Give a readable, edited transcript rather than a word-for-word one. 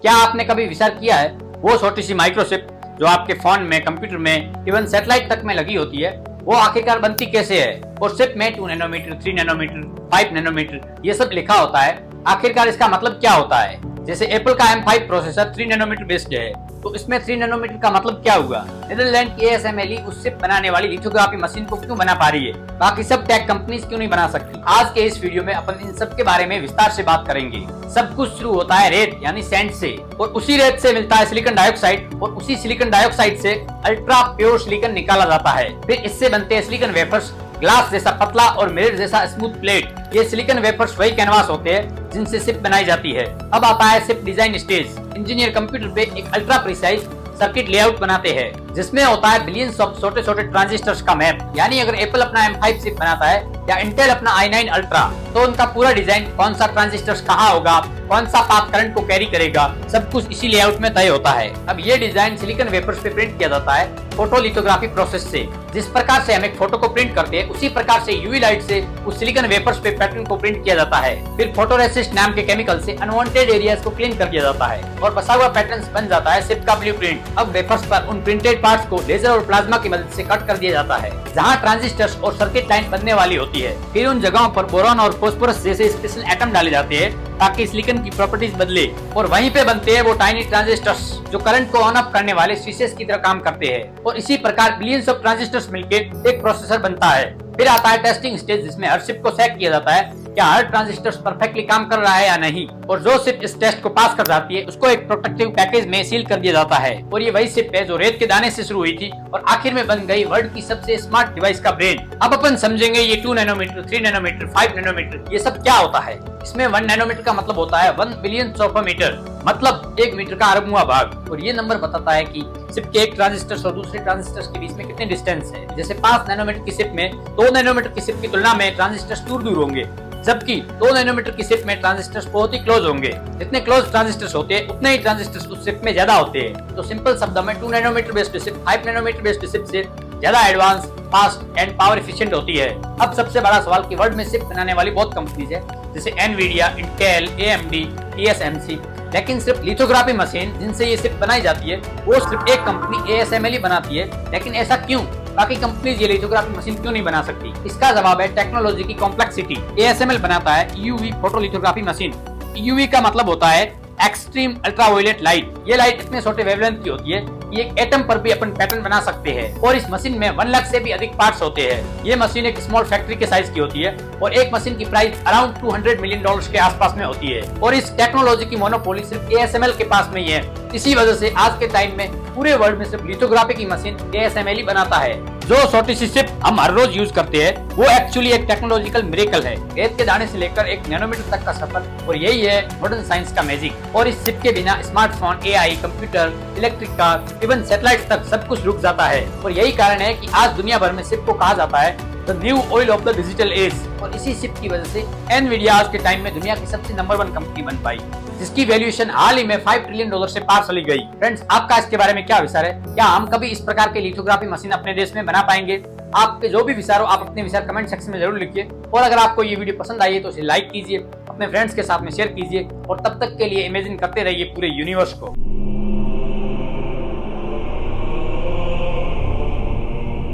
क्या आपने कभी विचार किया है वो छोटी सी माइक्रोचिप जो आपके फोन में, कंप्यूटर में, इवन सैटेलाइट तक में लगी होती है, वो आखिरकार बनती कैसे है? और चिप में 2 नैनोमीटर, 3 नैनोमीटर, 5 नैनोमीटर ये सब लिखा होता है। आखिरकार इसका मतलब क्या होता है? जैसे एप्पल का M5 प्रोसेसर 3 नैनोमीटर बेस्ड है, तो इसमें 3 नैनोमीटर का मतलब क्या हुआ? नीदरलैंड की ASML उस चिप बनाने वाली लिथोग्राफी मशीन को क्यों बना पा रही है? बाकी सब टेक कंपनीज क्यों नहीं बना सकती? आज के इस वीडियो में अपन इन सब के बारे में विस्तार से बात करेंगे। सब कुछ शुरू होता है रेत यानी सैंड से, और उसी रेत से मिलता है सिलिकॉन डाइऑक्साइड, और उसी सिलिकॉन डाइऑक्साइड से अल्ट्रा प्योर सिलिकॉन निकाला जाता है। फिर इससे बनते हैं सिलिकॉन वेफर्स, ग्लास जैसा पतला और मिरर जैसा स्मूथ प्लेट। ये सिलिकॉन वेफर्स वही कैनवास होते हैं जिनसे चिप बनाई जाती है। अब आता है chip design stage. Engineer computer पे एक अल्ट्रा प्रिसाइज सर्किट लेआउट बनाते हैं जिसमें होता है बिलियंस ऑफ छोटे छोटे ट्रांजिस्टर्स का मैप। यानी अगर एप्पल अपना M5 चिप बनाता है या इंटेल अपना i9 अल्ट्रा, तो उनका पूरा डिजाइन, कौन सा ट्रांजिस्टर्स कहाँ होगा, कौन सा पाथ करंट को कैरी करेगा, सब कुछ इसी लेआउट में तय होता है। अब ये डिजाइन सिलिकॉन वेफर्स पे प्रिंट किया जाता है फोटोलिथोग्राफी प्रोसेस से। जिस प्रकार से हम एक फोटो को प्रिंट करते हैं, उसी प्रकार से यूवी लाइट से उस सिलिकॉन वेफर्स पे पैटर्न को प्रिंट किया जाता है। फिर फोटोरेसिस्ट नाम के केमिकल से अनवांटेड एरियाज को क्लीन कर दिया जाता है और बसा हुआ पैटर्न बन जाता है चिप का ब्लूप्रिंट। अब वेफर्स पर उन प्रिंटेड पार्ट्स को लेजर और प्लाज्मा की मदद से कट कर दिया जाता है जहाँ ट्रांजिस्टर्स और सर्किट लाइन बनने वाली होती है। फिर उन जगहों पर बोरॉन और फास्फोरस जैसे स्पेशल एटम डाले जाते हैं ताकि सिलिकॉन की प्रॉपर्टीज बदले, और वहीं पे बनते हैं वो टाइनी ट्रांजिस्टर्स जो करंट को ऑन ऑफ करने वाले स्विचेस की तरह काम करते हैं। और इसी प्रकार बिलियंस ऑफ ट्रांजिस्टर्स मिलकर एक प्रोसेसर बनता है। फिर आता है टेस्टिंग स्टेज जिसमें हर चिप को चेक किया जाता है क्या हर ट्रांजिस्टर परफेक्टली काम कर रहा है या नहीं, और जो चिप इस टेस्ट को पास कर जाती है उसको एक प्रोटेक्टिव पैकेज में सील कर दिया जाता है। और ये वही चिप है जो रेत के दाने से शुरू हुई थी और आखिर में बन गई वर्ल्ड की सबसे स्मार्ट डिवाइस का ब्रेन। अब अपन समझेंगे ये 2 नैनोमीटर, 3 नैनोमीटर, 5 नैनोमीटर ये सब क्या होता है। इसमें 1 नैनोमीटर का मतलब होता है 1 बिलियन ऑफ अ मीटर, मतलब 1 मीटर का अरबवां भाग। और ये नंबर बताता है कि चिप के एक ट्रांजिस्टर और दूसरे ट्रांजिस्टर के बीच में कितने डिस्टेंस है। जैसे 5 नैनोमीटर की चिप में 2 नैनोमीटर की चिप की तुलना में ट्रांजिस्टर दूर दूर होंगे, जबकि 2 नैनोमीटर की चिप में ट्रांजिस्टर्स बहुत ही क्लोज होंगे। जितने क्लोज ट्रांजिस्टर्स होते हैं उतने ही ट्रांजिस्टर्स उस चिप में ज्यादा होते हैं। तो सिंपल शब्दों में 2 nanometer based chip 5 nanometer based chip से ज्यादा advance, fast and power efficient होती है। अब सबसे बड़ा सवाल कि वर्ल्ड में चिप बनाने वाली बहुत कंपनीज है जैसे एनवीडिया, इंटेल, AMD, TSMC, लेकिन सिर्फ लिथोग्राफी मशीन जिनसे ये चिप बनाई जाती है वो सिर्फ एक कंपनी ASML ही बनाती है। लेकिन ऐसा क्यों? बाकी कंपनीज ये लिथोग्राफी मशीन क्यों नहीं बना सकती? इसका जवाब है टेक्नोलॉजी की कॉम्प्लेक्सिटी। ASML बनाता है EUV फोटोलिथोग्राफी मशीन। EUV का मतलब होता है एक्सट्रीम अल्ट्रावायलेट लाइट। ये लाइट इतने छोटे वेवलेंथ की होती है कि एक एटम पर भी अपन पैटर्न बना सकते हैं, और इस मशीन में 1 लाख से भी अधिक पार्ट्स होते हैं। ये मशीन एक स्मॉल फैक्ट्री के साइज की होती है और एक मशीन की प्राइस अराउंड $200 मिलियन के आसपास में होती है। और इस टेक्नोलॉजी की मोनोपोली सिर्फ ASML के पास में ही है। इसी वजह से आज के टाइम में पूरे वर्ल्ड में सिर्फ लिथोग्राफी की मशीन ASML ही बनाता है। जो छोटी सी चिप हम हर रोज यूज करते हैं वो एक्चुअली एक टेक्नोलॉजिकल मिरेकल है। रेत के दाने से लेकर 1 नैनोमीटर तक का सफर, और यही है मॉडर्न साइंस का मैजिक। और इस चिप के बिना smartphone, AI, computer, electric car, even satellite तक सब कुछ रुक जाता है। और यही कारण है कि आज दुनिया भर में चिप को कहा जाता है the new oil of the digital age. और इसी चिप की वजह से एनवीडिया आज के टाइम में दुनिया की सबसे नंबर 1 कंपनी बन पाई, जिसकी वैल्यूएशन हाल ही में $5 ट्रिलियन से पार चली गई। फ्रेंड्स, आपका इसके बारे में क्या विचार है? क्या हम कभी इस प्रकार के लिथोग्राफी मशीन अपने देश में बना पाएंगे? आपके जो भी विचार हो आप अपने विचार कमेंट सेक्शन में जरूर लिखिए। और अगर आपको ये वीडियो पसंद आई है तो इसे लाइक कीजिए, अपने फ्रेंड्स के साथ में शेयर कीजिए, और तब तक के लिए इमेजिन करते रहिए पूरे यूनिवर्स को।